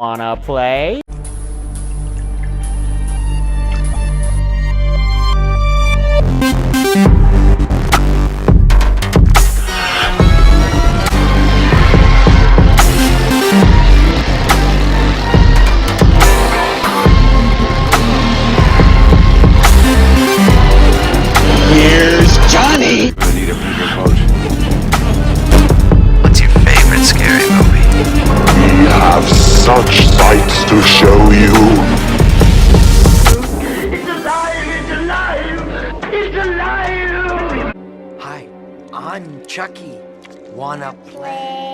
Wanna play? Here's Johnny! I need a bigger boat. What's your favorite scary movie? We have such sights to show you. Hi, I'm Chucky. Wanna play?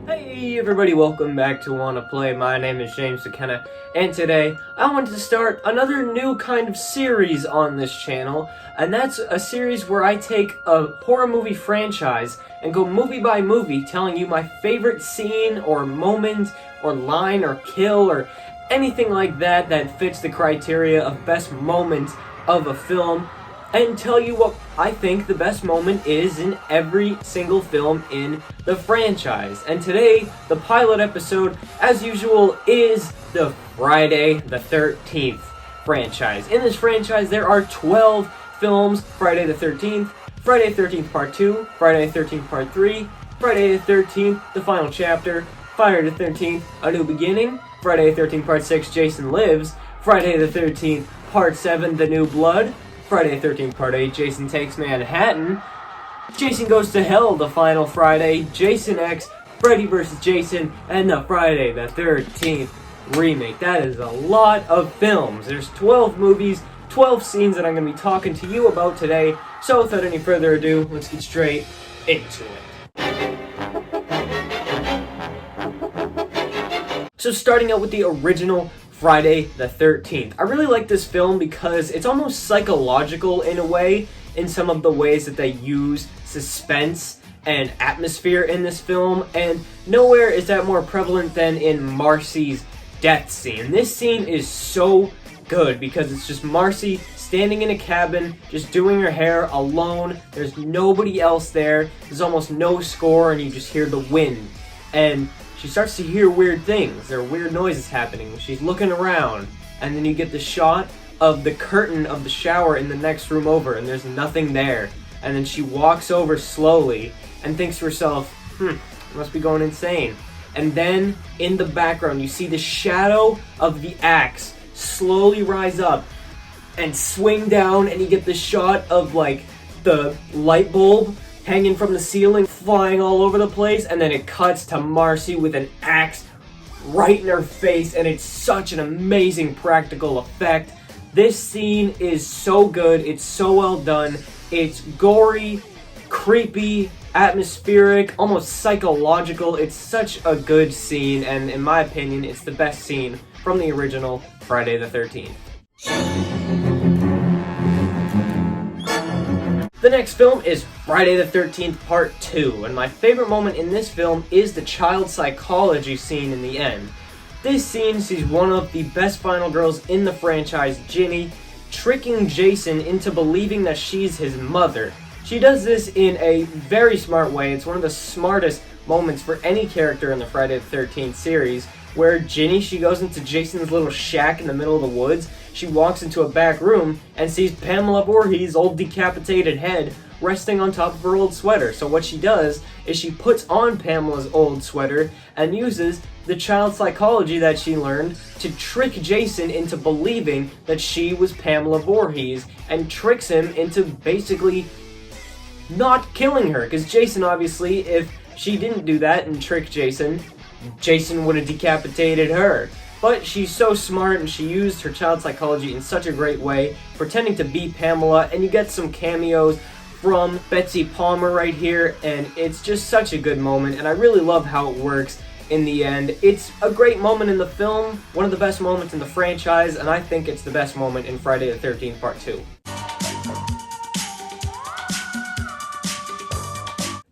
Hey everybody, welcome back to Wanna Play. My name is James McKenna, and today I wanted to start another new kind of series on this channel, and that's a series where I take a horror movie franchise and go movie by movie telling you my favorite scene or moment or line or kill or anything like that that fits the criteria of best moment of a film, and tell you what I think the best moment is in every single film in the franchise. And today, the pilot episode, as usual, is the Friday the 13th franchise. In this franchise, there are 12 films: Friday the 13th, Friday the 13th Part 2, Friday the 13th Part 3, Friday the 13th, The Final Chapter, Friday the 13th, A New Beginning, Friday the 13th Part 6, Jason Lives, Friday the 13th Part 7, The New Blood, Friday the 13th Part 8, Jason Takes Manhattan, Jason Goes to Hell, The Final Friday, Jason X, Freddy vs. Jason, and the Friday the 13th remake. That is a lot of films. There's 12 movies, 12 scenes that I'm going to be talking to you about today. So without any further ado, let's get straight into it. So starting out with the original Friday the 13th. I really like this film because it's almost psychological in a way, in some of the ways that they use suspense and atmosphere in this film, and nowhere is that more prevalent than in Marcy's death scene. This scene is so good because it's just Marcy standing in a cabin, just doing her hair alone. There's nobody else there. There's almost no score, and you just hear the wind. And she starts to hear weird things. There are weird noises happening. She's looking around, and then you get the shot of the curtain of the shower in the next room over, and there's nothing there. And then she walks over slowly and thinks to herself, I must be going insane. And then, in the background, you see the shadow of the axe slowly rise up and swing down, and you get the shot of, like, the light bulb hanging from the ceiling, flying all over the place, and then it cuts to Marcy with an axe right in her face, and it's such an amazing practical effect. This scene is so good, it's so well done, it's gory, creepy, atmospheric, almost psychological. It's such a good scene, and in my opinion, it's the best scene from the original Friday the 13th. The next film is Friday the 13th Part 2, and my favorite moment in this film is the child psychology scene in the end. This scene sees one of the best final girls in the franchise, Ginny, tricking Jason into believing that she's his mother. She does this in a very smart way. It's one of the smartest moments for any character in the Friday the 13th series, where Ginny, she goes into Jason's little shack in the middle of the woods. She walks into a back room and sees Pamela Voorhees' old decapitated head resting on top of her old sweater. So what she does is she puts on Pamela's old sweater and uses the child psychology that she learned to trick Jason into believing that she was Pamela Voorhees, and tricks him into basically not killing her. Because Jason, obviously, if she didn't do that and trick Jason would have decapitated her. But she's so smart, and she used her child psychology in such a great way, pretending to be Pamela, and you get some cameos from Betsy Palmer right here, and it's just such a good moment, and I really love how it works in the end. It's a great moment in the film, one of the best moments in the franchise, and I think it's the best moment in Friday the 13th Part 2.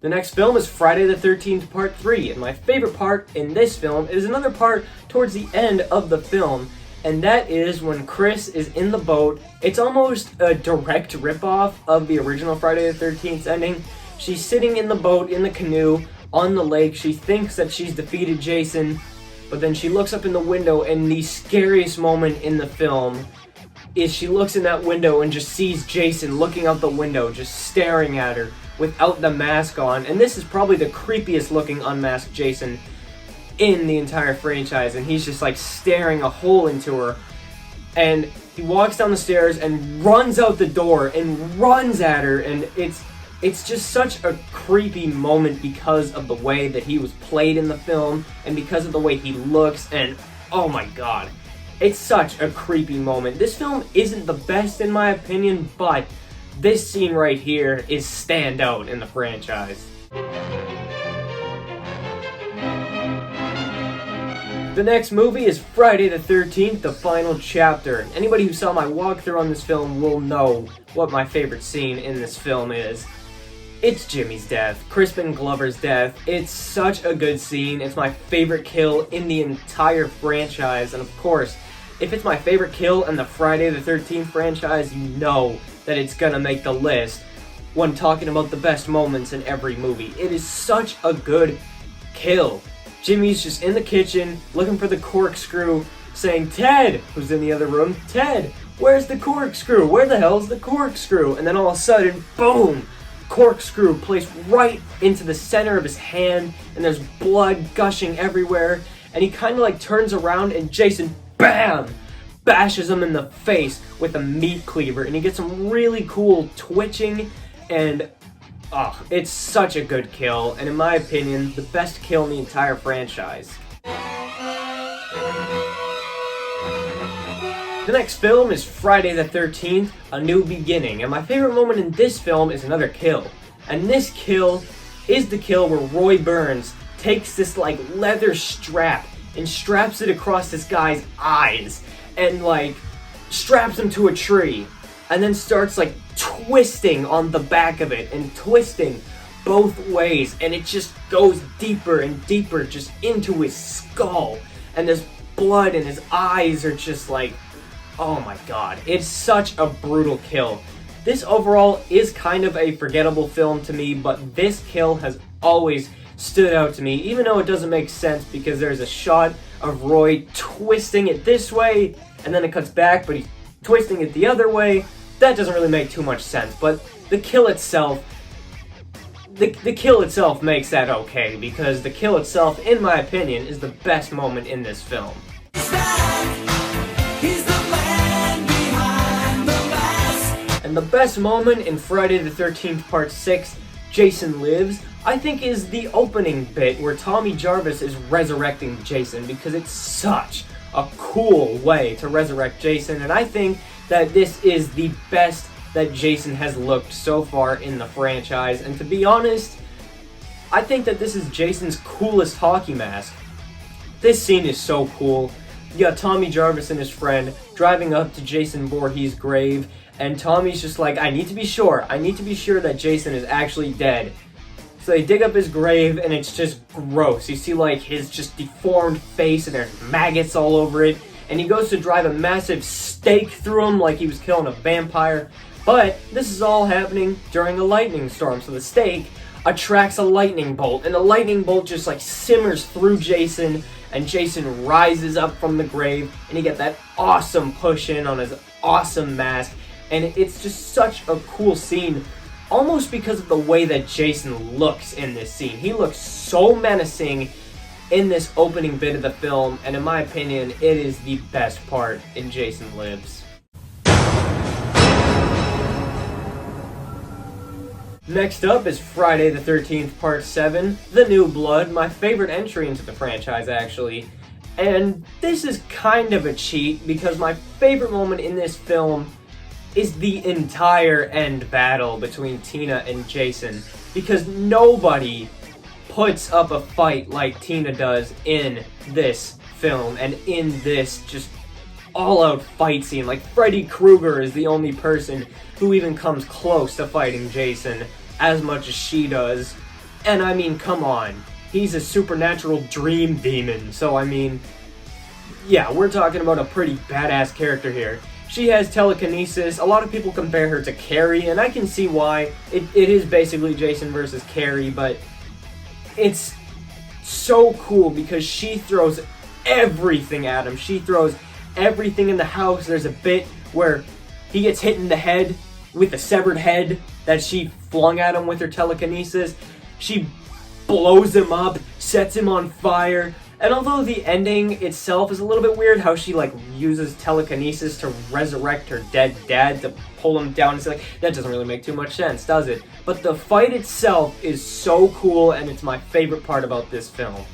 The next film is Friday the 13th Part 3, and my favorite part in this film is another part towards the end of the film, and that is when Chris is in the boat. It's almost a direct ripoff of the original Friday the 13th ending. She's sitting in the boat, in the canoe, on the lake. She thinks that she's defeated Jason, but then she looks up in the window, and the scariest moment in the film is she looks in that window and just sees Jason looking out the window, just staring at her without the mask on. And this is probably the creepiest looking unmasked Jason in the entire franchise, and he's just like staring a hole into her. And he walks down the stairs and runs out the door and runs at her, and it's just such a creepy moment because of the way that he was played in the film and because of the way he looks, and oh my god, it's such a creepy moment. This film isn't the best in my opinion, but this scene right here is standout in the franchise. The next movie is Friday the 13th, The Final Chapter. Anybody who saw my walkthrough on this film will know what my favorite scene in this film is. It's Jimmy's death, Crispin Glover's death. It's such a good scene. It's my favorite kill in the entire franchise. And of course, if it's my favorite kill in the Friday the 13th franchise, you know that it's gonna make the list when talking about the best moments in every movie. It is such a good kill. Jimmy's just in the kitchen, looking for the corkscrew, saying, "Ted," who's in the other room, "Ted, where's the corkscrew? Where the hell's the corkscrew?" And then all of a sudden, boom! Corkscrew placed right into the center of his hand, and there's blood gushing everywhere, and he kind of like turns around, and Jason, BAM! Bashes him in the face with a meat cleaver, and he gets some really cool twitching, and it's such a good kill, and in my opinion, the best kill in the entire franchise. The next film is Friday the 13th, A New Beginning, and my favorite moment in this film is another kill. And this kill is the kill where Roy Burns takes this like leather strap and straps it across this guy's eyes and like straps him to a tree and then starts like twisting on the back of it and twisting both ways, and it just goes deeper and deeper just into his skull, and there's blood and his eyes are just like, oh my god, it's such a brutal kill. This overall is kind of a forgettable film to me, but this kill has always stood out to me, even though it doesn't make sense because there's a shot of Roy twisting it this way, and then it cuts back, but he's twisting it the other way. That doesn't really make too much sense, but the kill itself, the kill itself makes that okay, because the kill itself, in my opinion, is the best moment in this film. And the best moment in Friday the 13th Part 6, Jason Lives, I think is the opening bit where Tommy Jarvis is resurrecting Jason, because it's such a cool way to resurrect Jason, and I think that this is the best that Jason has looked so far in the franchise, and to be honest, I think that this is Jason's coolest hockey mask. This scene is so cool. You got Tommy Jarvis and his friend driving up to Jason Voorhees' grave, and Tommy's just like, I need to be sure that Jason is actually dead. So they dig up his grave, and it's just gross. You see like his just deformed face, and there's maggots all over it, and he goes to drive a massive stake through him like he was killing a vampire. But this is all happening during a lightning storm, so the stake attracts a lightning bolt, and the lightning bolt just like simmers through Jason, and Jason rises up from the grave, and you get that awesome push in on his awesome mask, and it's just such a cool scene, almost because of the way that Jason looks in this scene. He looks so menacing in this opening bit of the film, and in my opinion, it is the best part in Jason Lives. Next up is Friday the 13th Part 7, The New Blood, my favorite entry into the franchise actually. And this is kind of a cheat because my favorite moment in this film is the entire end battle between Tina and Jason, because nobody puts up a fight like Tina does in this film and in this just all-out fight scene. Like, Freddy Krueger is the only person who even comes close to fighting Jason as much as she does. And I mean, come on, he's a supernatural dream demon, so I mean, yeah, we're talking about a pretty badass character here. She has telekinesis. A lot of people compare her to Carrie, and I can see why. It is basically Jason versus Carrie, but it's so cool because she throws everything at him. She throws everything in the house. There's a bit where he gets hit in the head with a severed head that she flung at him with her telekinesis. She blows him up, sets him on fire. And although the ending itself is a little bit weird, how she like uses telekinesis to resurrect her dead dad to pull him down, it's like, that doesn't really make too much sense, does it? But the fight itself is so cool, and it's my favorite part about this film.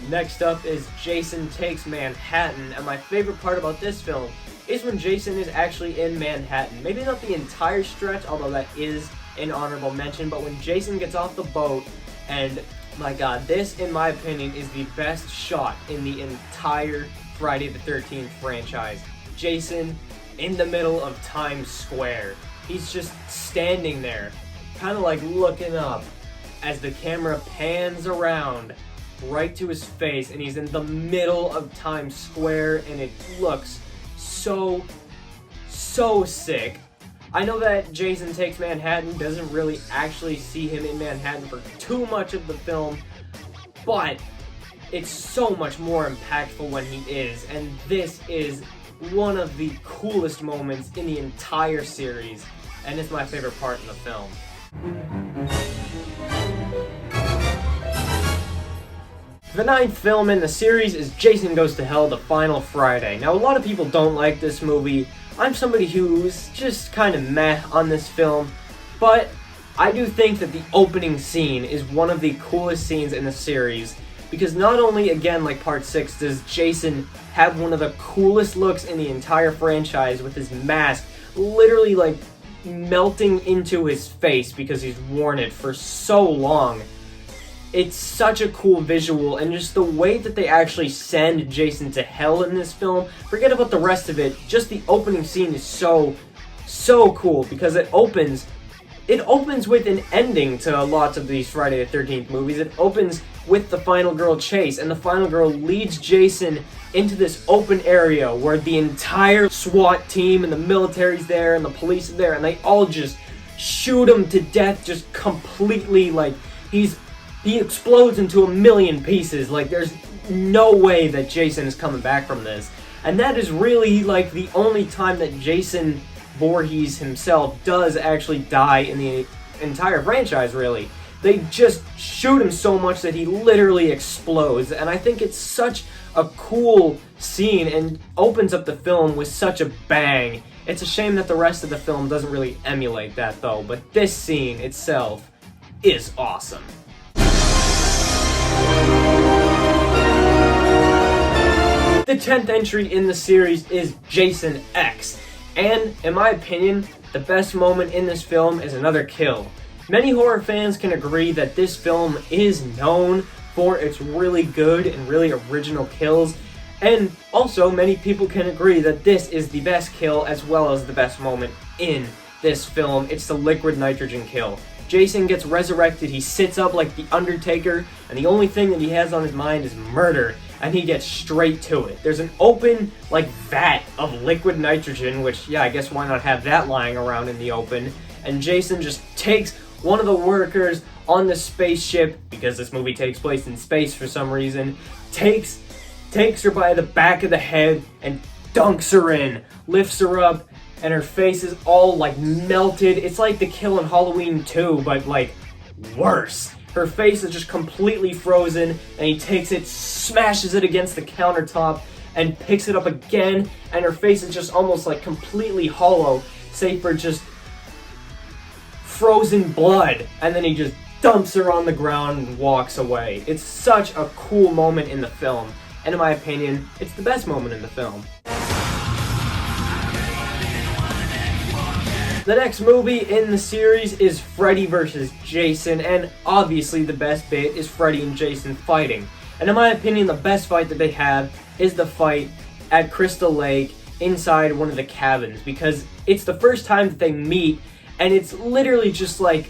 Next up is Jason Takes Manhattan, and my favorite part about this film is when Jason is actually in Manhattan. Maybe not the entire stretch, although that is an honorable mention, but when Jason gets off the boat, and my god, this, in my opinion, is the best shot in the entire Friday the 13th franchise. Jason in the middle of Times Square. He's just standing there, kind of like looking up, as the camera pans around right to his face, and he's in the middle of Times Square, and it looks so sick. I know that Jason Takes Manhattan doesn't really actually see him in Manhattan for too much of the film, but it's so much more impactful when he is, and this is one of the coolest moments in the entire series, and it's my favorite part in the film. The 9th film in the series is Jason Goes to Hell: The Final Friday. Now, a lot of people don't like this movie. I'm somebody who's just kind of meh on this film, but I do think that the opening scene is one of the coolest scenes in the series, because not only, again, like Part 6, does Jason have one of the coolest looks in the entire franchise with his mask literally like melting into his face because he's worn it for so long. It's such a cool visual, and just the way that they actually send Jason to hell in this film, forget about the rest of it, just the opening scene is so cool, because it opens with an ending to lots of these Friday the 13th movies. It opens with the final girl chase, and the final girl leads Jason into this open area where the entire SWAT team and the military's there and the police are there, and they all just shoot him to death, just completely, like, he explodes into a million pieces. Like, there's no way that Jason is coming back from this. And that is really, like, the only time that Jason Voorhees himself does actually die in the entire franchise, really. They just shoot him so much that he literally explodes. And I think it's such a cool scene and opens up the film with such a bang. It's a shame that the rest of the film doesn't really emulate that, though. But this scene itself is awesome. The 10th entry in the series is Jason X, and in my opinion, the best moment in this film is another kill. Many horror fans can agree that this film is known for its really good and really original kills, and also many people can agree that this is the best kill as well as the best moment in this film. It's the liquid nitrogen kill. Jason gets resurrected, he sits up like the Undertaker, and the only thing that he has on his mind is murder, and he gets straight to it. There's an open, like, vat of liquid nitrogen, which, yeah, I guess why not have that lying around in the open, and Jason just takes one of the workers on the spaceship, because this movie takes place in space for some reason, takes her by the back of the head and dunks her in, lifts her up, and her face is all, like, melted. It's like the kill in Halloween 2, but, like, worse. Her face is just completely frozen, and he takes it, smashes it against the countertop, and picks it up again, and her face is just almost, like, completely hollow, save for just frozen blood. And then he just dumps her on the ground and walks away. It's such a cool moment in the film, and in my opinion, it's the best moment in the film. The next movie in the series is Freddy vs. Jason, and obviously the best bit is Freddy and Jason fighting. And in my opinion, the best fight that they have is the fight at Crystal Lake inside one of the cabins, because it's the first time that they meet, and it's literally just like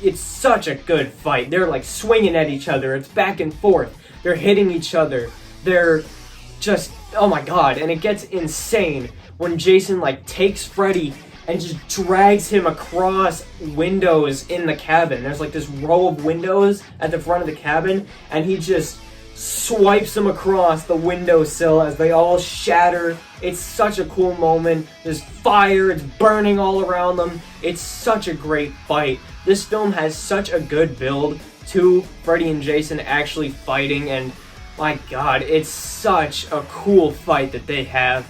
it's such a good fight. They're like swinging at each other, it's back and forth, they're hitting each other, they're just, oh my god, and it gets insane when Jason like takes Freddy and just drags him across windows in the cabin. There's like this row of windows at the front of the cabin, and he just swipes them across the windowsill as they all shatter. It's such a cool moment. There's fire, it's burning all around them. It's such a great fight. This film has such a good build to Freddy and Jason actually fighting, and my god, it's such a cool fight that they have.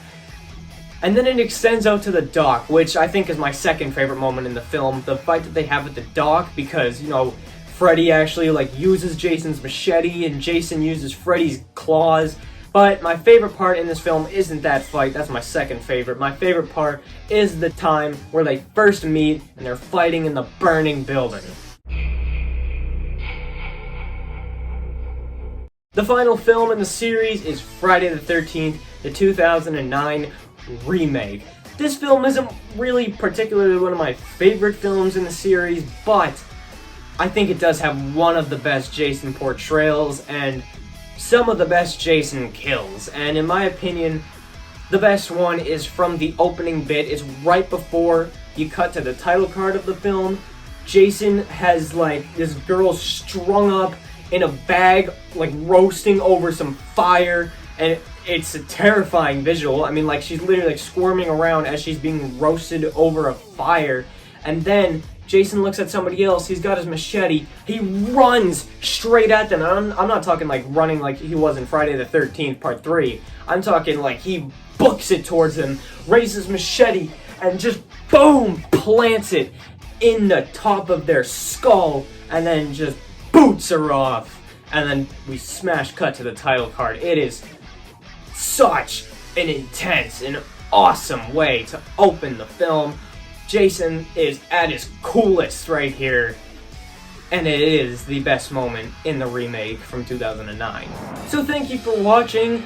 And then it extends out to the dock, which I think is my second favorite moment in the film. The fight that they have at the dock, because, you know, Freddy actually like uses Jason's machete and Jason uses Freddy's claws. But my favorite part in this film isn't that fight. That's my second favorite. My favorite part is the time where they first meet and they're fighting in the burning building. The final film in the series is Friday the 13th, the 2009 remake. This film isn't really particularly one of my favorite films in the series, but I think it does have one of the best Jason portrayals and some of the best Jason kills. And in my opinion, the best one is from the opening bit. It's right before you cut to the title card of the film. Jason has like this girl strung up in a bag, like roasting over some fire, and it's a terrifying visual. I mean, like, she's literally like squirming around as she's being roasted over a fire. And then Jason looks at somebody else, he's got his machete, he runs straight at them. And I'm not talking like running like he was in Friday the 13th Part 3. I'm talking like he books it towards them, raises machete, and just boom, plants it in the top of their skull, and then just boots her off. And then we smash cut to the title card. It is such an intense and awesome way to open the film. Jason is at his coolest right here, and it is the best moment in the remake from 2009. So thank you for watching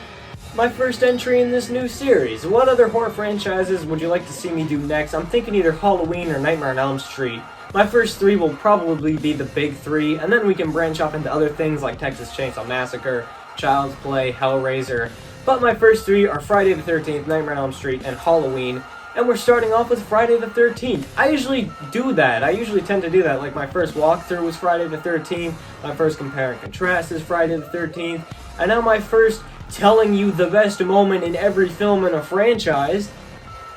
my first entry in this new series. What other horror franchises would you like to see me do next? I'm thinking either Halloween or Nightmare on Elm Street. My first three will probably be the big three, and then we can branch off into other things like Texas Chainsaw Massacre, Child's Play, Hellraiser. But my first three are Friday the 13th, Nightmare on Elm Street, and Halloween. And we're starting off with Friday the 13th. I usually do that. I usually tend to do that. Like, my first walkthrough was Friday the 13th. My first compare and contrast is Friday the 13th. And now my first telling you the best moment in every film in a franchise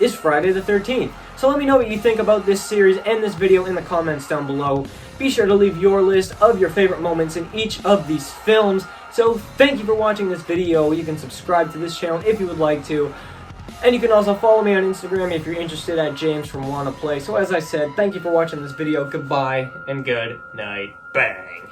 is Friday the 13th. So let me know what you think about this series and this video in the comments down below. Be sure to leave your list of your favorite moments in each of these films. So thank you for watching this video. You can subscribe to this channel if you would like to. And you can also follow me on Instagram if you're interested at James from Wanna Play. So as I said, thank you for watching this video. Goodbye and good night. Bang.